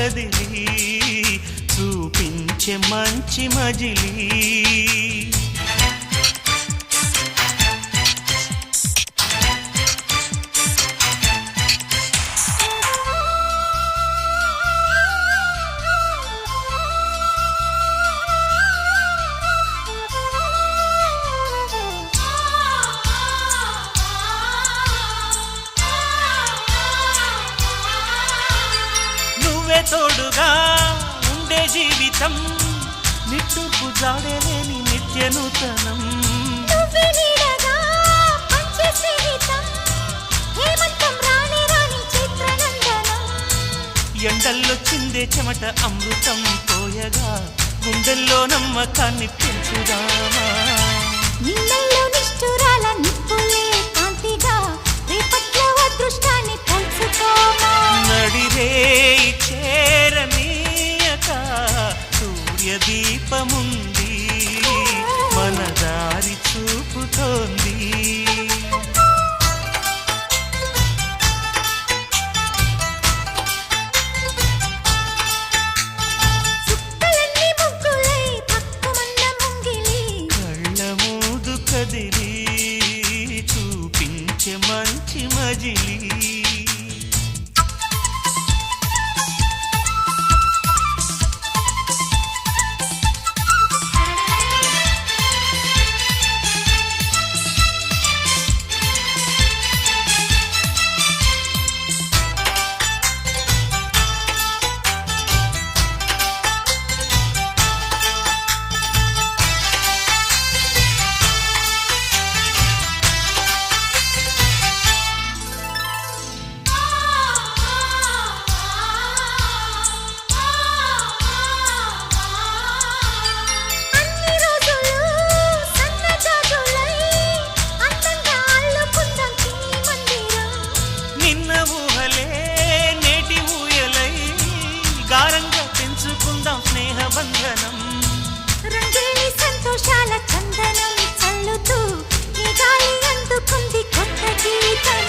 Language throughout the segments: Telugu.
కదిలి చూపించే మంచి మజిలీ తోడుగా ఉండే జీవితం నిట్టూర్పు జాడలేని నిత్య నూతనం ఎండల్లో చిందే చెమట అమృతం పోయగా గుండెల్లో నమ్మకాన్ని పెంచుదామా నిన్నల్లో నిష్ఠురాల నిప్పులే కాంతిగా రేపట్లో అదృష్టాన్ని పంచుకోమా నడిరే చేరనీయక సూర్యదీపముంది మన దారి చూపుతోంది కళ్ళ మూదు కదిలి చూపించే మంచి మజిలీ స్నేహబంధనం రంగేలి సంతోషాల చందనం చల్లుతూ ఈ గాలి అందుకుంది కొత్త గీతం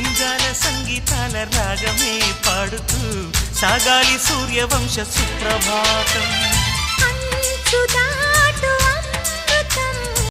ఉంగాల సంగీతాల రాగమే పాడుతూ సాగాలి సూర్యవంశ సుప్రభాతం అంచుదా